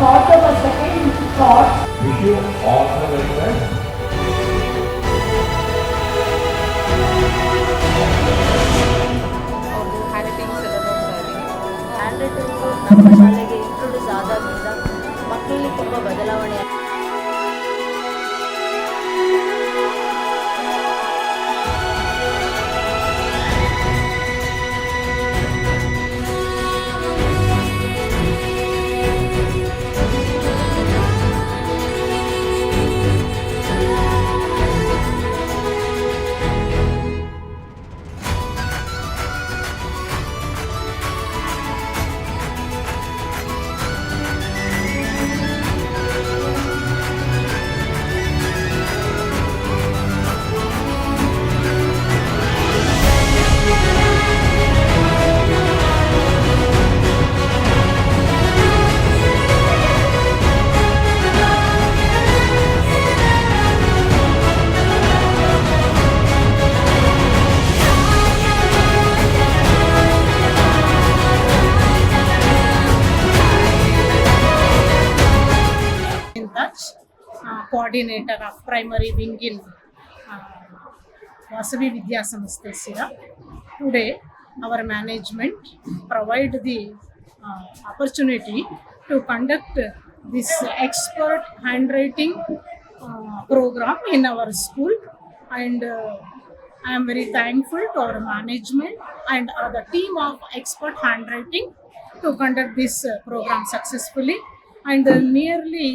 thought of a second thought. Wish you all the very best. ನಮ್ಮ ಶಾಲೆಗೆ introduce ಆದಾಗಿಂದ ಮಕ್ಕಳಲ್ಲಿ ತುಂಬ ಬದಲಾವಣೆ. Coordinator of primary wing in Vasavi Vidya Samastha Sira. Today, our management provide the opportunity to conduct this expert handwriting program in our school, and I am very thankful to our management and the team of expert handwriting to conduct this program successfully, and nearly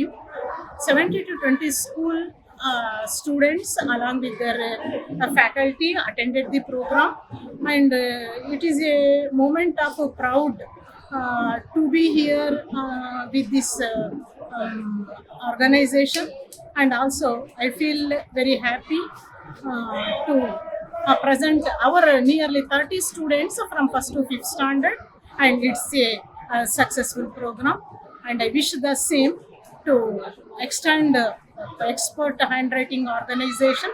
70 to 20 school students along with their faculty attended the program, and it is a moment of proud to be here with this organization, and also I feel very happy to present our nearly 30 students from 1st to 5th standard, and it's a successful program, and I wish the same to extend expert handwriting organization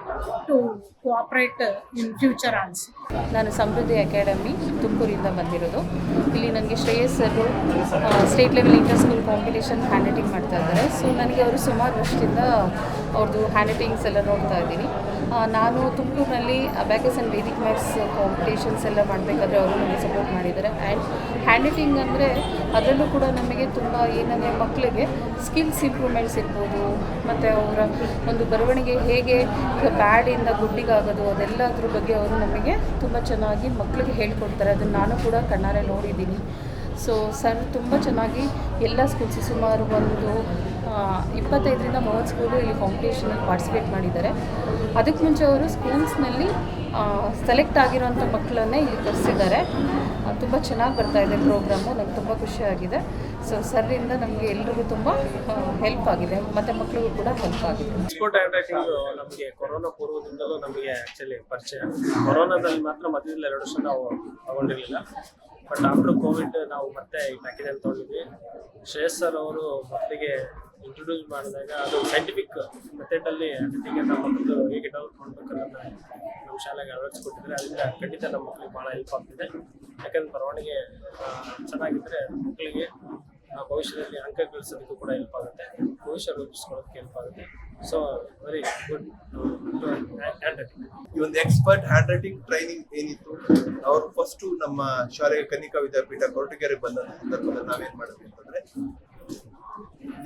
to cooperate in future also. ನಾನು ಸಮೃದ್ಧಿ academy ತುಮಕೂರಿಂದ ಬಂದಿರೋದು. ಇಲ್ಲಿ ನನಗೆ Shreyas sir state level inter school competition hand writing ಮಾಡ್ತಾ ಇದ್ದಾರೆ. So ನನಗೆ ಅವರು ಸುಮಾರು ವರ್ಷದಿಂದ ಅವ್ರದ್ದು ಹ್ಯಾಂಡ್ ರೈಟಿಂಗ್ಸ್ ಎಲ್ಲ ನೋಡ್ತಾ ಇದ್ದೀನಿ. ನಾನು ತುಮಕೂರಿನಲ್ಲಿ abacus and Vedic maths competitions ಎಲ್ಲ ಮಾಡಬೇಕಾದ್ರೆ ಅವರು ನನಗೆ ಸಪೋರ್ಟ್ ಮಾಡಿದ್ದಾರೆ. ಆ್ಯಂಡ್ ಹ್ಯಾಂಡ್ ರೈಟಿಂಗ್ ಅಂದರೆ ಅದರಲ್ಲೂ ಕೂಡ ನಮಗೆ ತುಂಬ ಏನಂದರೆ ಮಕ್ಕಳಿಗೆ ಸ್ಕಿಲ್ಸ್ ಇಂಪ್ರೂವ್ಮೆಂಟ್ಸ್ ಇರ್ಬೋದು, ಮತ್ತು ಅವರ ಒಂದು ಬರವಣಿಗೆ ಹೇಗೆ ಬ್ಯಾಡಿಂದ ಗುಡ್ಡಿಗಾಗೋದು ಅದೆಲ್ಲದ್ರ ಬಗ್ಗೆ ಅವರು ನಮಗೆ ತುಂಬ ಚೆನ್ನಾಗಿ ಮಕ್ಕಳಿಗೆ ಹೇಳ್ಕೊಡ್ತಾರೆ. ಅದನ್ನು ನಾನು ಕೂಡ ಕಣ್ಣಾರೆ ನೋಡಿದ್ದೀನಿ. ಸೊ ಸರ್ ತುಂಬ ಚೆನ್ನಾಗಿ ಎಲ್ಲ ಸ್ಕೂಲ್ಸ್ ಸುಮಾರು ಒಂದು 25ರಿಂದ 30 ಸ್ಕೂಲು ಇಲ್ಲಿ ಕಾಂಪಿಟೇಷನಲ್ಲಿ ಪಾರ್ಟಿಸಿಪೇಟ್ ಮಾಡಿದ್ದಾರೆ. ಅದಕ್ಕೆ ಮುಂಚೆ ಅವರು ಸ್ಕೂಲ್ಸ್ನಲ್ಲಿ ಸೆಲೆಕ್ಟ್ ಆಗಿರೋಂಥ ಮಕ್ಕಳನ್ನೇ ಇಲ್ಲಿ ಕರೆಸಿದ್ದಾರೆ. ತುಂಬ ಚೆನ್ನಾಗಿ ಬರ್ತಾಯಿದೆ ಪ್ರೋಗ್ರಾಮು. ನನಗೆ ತುಂಬ ಖುಷಿಯಾಗಿದೆ. ಸೊ ಸರ್ರಿಂದ ನಮಗೆ ಎಲ್ರಿಗೂ ತುಂಬ ಹೆಲ್ಪ್ ಆಗಿದೆ, ಮತ್ತು ಮಕ್ಕಳಿಗೂ ಕೂಡ ಹೆಲ್ಪ್ ಆಗಿದೆ. ಎಕ್ಸ್ಪೋರ್ಟ್ ಹ್ಯಾಂಡ್ ರೈಟಿಂಗ್ ನಮಗೆ ಕೊರೋನಾ ಪೂರ್ವದಿಂದಲೂ ನಮಗೆ ಆ್ಯಕ್ಚುಲಿ ಪರಿಚಯ. ಕೊರೋನಾದಲ್ಲಿ ಮಾತ್ರ ಮಧ್ಯದಲ್ಲಿ 2 ವರ್ಷ ನಾವು ತಗೊಂಡಿರಲಿಲ್ಲ. ಬಟ್ ಆಫ್ಟರ್ ಕೋವಿಡ್ ನಾವು ಮತ್ತೆ ಈ ಪ್ಯಾಕೇಜ್ ಅಂತ ತೊಗೊಂಡಿದ್ವಿ. ಶ್ರೇಯಸ್ ಸರ್ ಅವರು ಮೊದಲಿಗೆ ಇಂಟ್ರೊಡ್ಯೂಸ್ ಮಾಡಿದಾಗ ಅದು ಸೈಂಟಿಫಿಕ್ ಮೆಥಡಲ್ಲಿ ಅದಕ್ಕೆ ನಮ್ಮ ಮಕ್ಕಳು ಹೇಗೆ ಡೆವಲಪ್ ಮಾಡಬೇಕು ಅನ್ನೋದನ್ನ ನಮ್ಮ ಶಾಲೆಗೆ ಅಳವಡಿಸ್ಕೊಟ್ಟಿದ್ರೆ ಅದರಿಂದ ಖಂಡಿತ ನಮ್ಮ ಮಕ್ಕಳಿಗೆ ಭಾಳ ಹೆಲ್ಪ್ ಆಗ್ತಿದೆ. ಯಾಕಂದ್ರೆ ಬರವಣಿಗೆ ಚೆನ್ನಾಗಿದ್ದರೆ ಮಕ್ಕಳಿಗೆ ಭವಿಷ್ಯದಲ್ಲಿ ಅಂಕ ಗಳಿಸೋದಕ್ಕೂ ಕೂಡ ಹೆಲ್ಪ್ ಆಗುತ್ತೆ, ಭವಿಷ್ಯ ರೂಪಿಸ್ಕೊಳ್ಳೋದಕ್ಕೆ ಹೆಲ್ಪ್ ಆಗುತ್ತೆ. So very good hand writing. ಈ ಒಂದು ಎಕ್ಸ್ಪರ್ಟ್ ಹ್ಯಾಂಡ್ ರೈಟಿಂಗ್ ಟ್ರೈನಿಂಗ್ ಏನಿತ್ತು, ಅವರು ಫಸ್ಟು ನಮ್ಮ ಶಾಲೆಗೆ ಕನ್ನಿಕಾ ವಿದ್ಯಾಪೀಠ ಕೊರಟಗೆರೆಗೆ ಬಂದ ಸಂದರ್ಭದಲ್ಲಿ ನಾವೇನ್ ಮಾಡಿದ್ವಿ ಅಂತಂದ್ರೆ,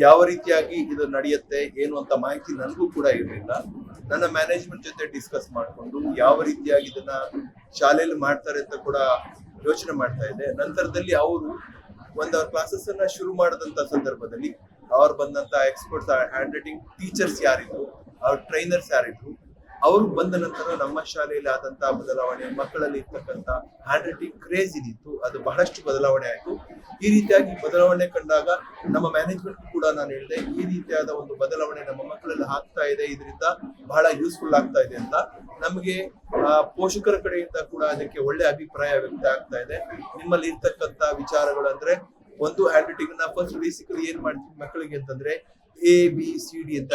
ಯಾವ ರೀತಿಯಾಗಿ ಇದು ನಡೆಯುತ್ತೆ ಏನು ಅಂತ ಮಾಹಿತಿ ನನಗೂ ಕೂಡ ಇರಲಿಲ್ಲ. ನನ್ನ ಮ್ಯಾನೇಜ್ಮೆಂಟ್ ಜೊತೆ ಡಿಸ್ಕಸ್ ಮಾಡಿಕೊಂಡು ಯಾವ ರೀತಿಯಾಗಿ ಇದನ್ನ ಶಾಲೆಯಲ್ಲಿ ಮಾಡ್ತಾರೆ ಅಂತ ಕೂಡ ಯೋಚನೆ ಮಾಡ್ತಾ ಇದ್ದೆ. ನಂತರದಲ್ಲಿ ಅವರು ಅವ್ರ ಕ್ಲಾಸಸ್ ಅನ್ನ ಶುರು ಮಾಡಿದಂತ ಸಂದರ್ಭದಲ್ಲಿ ಅವ್ರು ಬಂದಂತ ಎಕ್ಸ್ಪರ್ಟ್ಸ್ ಹ್ಯಾಂಡ್ ರೈಟಿಂಗ್ ಟೀಚರ್ಸ್ ಯಾರಿದ್ರು, ಅವ್ರ ಟ್ರೈನರ್ಸ್ ಯಾರಿದ್ರು, ಅವರು ಬಂದ ನಂತರ ನಮ್ಮ ಶಾಲೆಯಲ್ಲಿ ಆದಂತಹ ಬದಲಾವಣೆ, ಮಕ್ಕಳಲ್ಲಿ ಇರ್ತಕ್ಕಂಥ ಹ್ಯಾಂಡ್ ರೈಟಿಂಗ್ ಕ್ರೇಜ್ ಇದಿತ್ತು, ಅದು ಬಹಳಷ್ಟು ಬದಲಾವಣೆ ಆಯಿತು. ಈ ರೀತಿಯಾಗಿ ಬದಲಾವಣೆ ಕಂಡಾಗ ನಮ್ಮ ಮ್ಯಾನೇಜ್ಮೆಂಟ್ ಕೂಡ ನಾನು ಹೇಳಿದೆ, ಈ ರೀತಿಯಾದ ಒಂದು ಬದಲಾವಣೆ ನಮ್ಮ ಮಕ್ಕಳಲ್ಲಿ ಆಗ್ತಾ ಇದೆ, ಇದರಿಂದ ಬಹಳ ಯೂಸ್ಫುಲ್ ಆಗ್ತಾ ಇದೆ ಅಂತ. ನಮಗೆ ಪೋಷಕರ ಕಡೆಯಿಂದ ಕೂಡ ಅದಕ್ಕೆ ಒಳ್ಳೆ ಅಭಿಪ್ರಾಯ ವ್ಯಕ್ತ ಆಗ್ತಾ ಇದೆ. ನಿಮ್ಮಲ್ಲಿ ಇರ್ತಕ್ಕಂಥ ವಿಚಾರಗಳು ಅಂದ್ರೆ, ಒಂದು ಹ್ಯಾಂಡ್ ರೈಟಿಂಗ್ ನ ಫಸ್ಟ್ ಬೇಸಿಕಲಿ ಏನ್ ಮಾಡ್ತೀವಿ ಮಕ್ಕಳಿಗೆ ಅಂತಂದ್ರೆ, ABCD ಅಂತ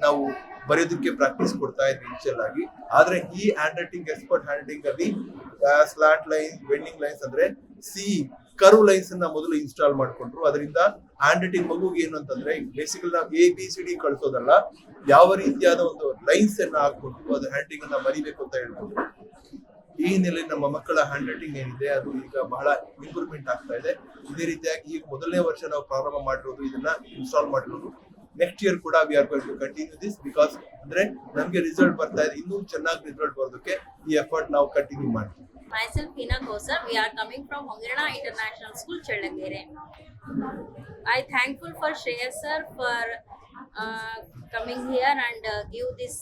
ನಾವು ಬರೆಯೋದಕ್ಕೆ ಪ್ರಾಕ್ಟೀಸ್ ಕೊಡ್ತಾ ಇದ್ವಿ ಇನಿಷಿಯಲ್ ಆಗಿ. ಆದ್ರೆ ಈ hand writing expert hand writing ಅಲ್ಲಿ ಸ್ಲಾಟ್ ಲೈನ್, ಬೆಂಡಿಂಗ್ ಲೈನ್ಸ್ ಅಂದ್ರೆ ಕರ್ವ್ ಲೈನ್ಸ್ ಅನ್ನ ಮೊದಲು ಇನ್ಸ್ಟಾಲ್ ಮಾಡ್ಕೊಂಡ್ರು. ಅದರಿಂದ ಹ್ಯಾಂಡ್ ರೈಟಿಂಗ್ ಮಗುಗೆ ಏನು ಅಂತಂದ್ರೆ ಬೇಸಿಕಲಿ ನಾವು ABCD ಕಳ್ಸೋದಲ್ಲ, ಯಾವ ರೀತಿಯಾದ ಒಂದು ಲೈನ್ಸ್ ಅನ್ನ ಹಾಕೊಂಡು ಅದು ಹ್ಯಾಂಡ್ ರೈಟಿಂಗ್ ಅನ್ನ ಮರಿಬೇಕು ಅಂತ ಹೇಳ್ಬೋದು. ಈ ಹಿನ್ನೆಲೆಯಲ್ಲಿ ನಮ್ಮ ಮಕ್ಕಳ ಹ್ಯಾಂಡ್ ರೈಟಿಂಗ್ ಏನಿದೆ ಅದು ಈಗ ಬಹಳ ಇಂಪ್ರೂವ್ಮೆಂಟ್ ಆಗ್ತಾ ಇದೆ. ಇದೇ ರೀತಿಯಾಗಿ ಈಗ ಮೊದಲನೇ ವರ್ಷ ನಾವು ಪ್ರಾರಂಭ ಮಾಡಿರೋದು, ಇದನ್ನ ಇನ್ಸ್ಟಾಲ್ ಮಾಡಿರೋದು. ನೆಕ್ಸ್ಟ್ ಇಯರ್ ಕೂಡ we are going to continue this, because ಅಂದ್ರೆ ನಮ್ಗೆ ರಿಸಲ್ಟ್ ಬರ್ತಾ ಇದೆ. ಇನ್ನೂ ಚೆನ್ನಾಗಿ ರಿಸಲ್ಟ್ ಬರೋದಕ್ಕೆ ಈ ಎಫರ್ಟ್ ನಾವು ಕಂಟಿನ್ಯೂ ಮಾಡ್ತೀವಿ. Myself Hina Kosar, we are coming from Hongrana International School, Challakere. I thankful for Shreyas sir for coming here and give this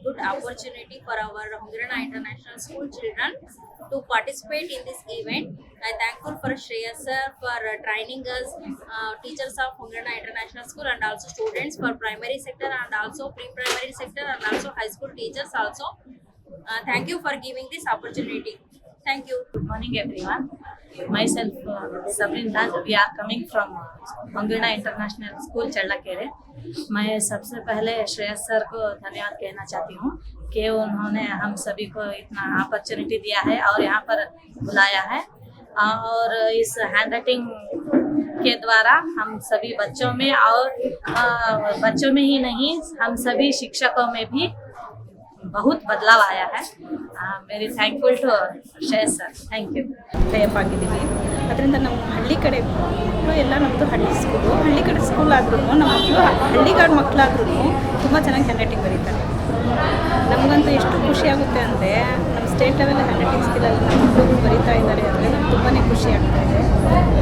good opportunity for our Hongrana International School children to participate in this event. I thankful for Shreyas sir for training us, teachers of Hongrana International School and also students for primary sector and also pre-primary sector and also high school teachers also. Thank you for giving this opportunity. Thank you. Good morning, everyone. Myself, Sabrin Raj. We are coming from Hongrana International School, Challakere. मैं सबसे पहले Shreyas sir को धन्यवाद कहना चाहती हूँ कि उन्होंने हम सभी को इतना अपॉर्चुनिटी दिया है और यहाँ पर बुलाया है, और इस हैंड राइटिंग के द्वारा हम सभी बच्चों में और बच्चों में ही नहीं, हम सभी शिक्षकों में भी बहुत बदलाव आया है. Very thankful to Shreyas sir. Thank you. Type ಆಗಿದ್ದೀವಿ. ಅದರಿಂದ ನಮ್ಮ ಹಳ್ಳಿ ಕಡೆ ಎಲ್ಲ ನಮ್ಮದು ಹಳ್ಳಿ ಕಡೆ ಸ್ಕೂಲ್ ಆದ್ರೂ ನಮ್ಮ ಮಕ್ಕಳು ಹಳ್ಳಿಗಾಡು ಮಕ್ಕಳಾದ್ರೂ ತುಂಬ ಚೆನ್ನಾಗಿ ಹ್ಯಾಂಡ್ ರೈಟಿಂಗ್ ಬರೀತಾರೆ. ನಮಗಂತೂ ಎಷ್ಟು ಖುಷಿ ಆಗುತ್ತೆ ಅಂದರೆ ನಮ್ಮ ಸ್ಟೇಟ್ ಲೆವೆಲ್ ಹ್ಯಾಂಡ್ ರೈಟಿಂಗ್ ಸ್ಕಿಲ್ಲಲ್ಲಿ ನಮ್ಮ ಮಕ್ಕಳು ಬರೀತಾ ಇದ್ದಾರೆ ಅಂದರೆ ನಮ್ಗೆ ತುಂಬಾ ಖುಷಿ ಆಗ್ತಾ ಇದೆ.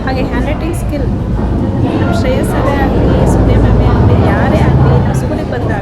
ಹಾಗೆ ಹ್ಯಾಂಡ್ ರೈಟಿಂಗ್ ಸ್ಕಿಲ್ ನಮ್ಮ ಶ್ರೇಯಸ್ ಅವರೇ ಆಗಲಿ, ಸುದ್ಯ ಮ್ಯಾಮೇ ಆಗಲಿ, ಯಾರೇ ಆಗಲಿ ನಮ್ಮ ಸ್ಕೂಲಿಗೆ ಬಂದಾಗ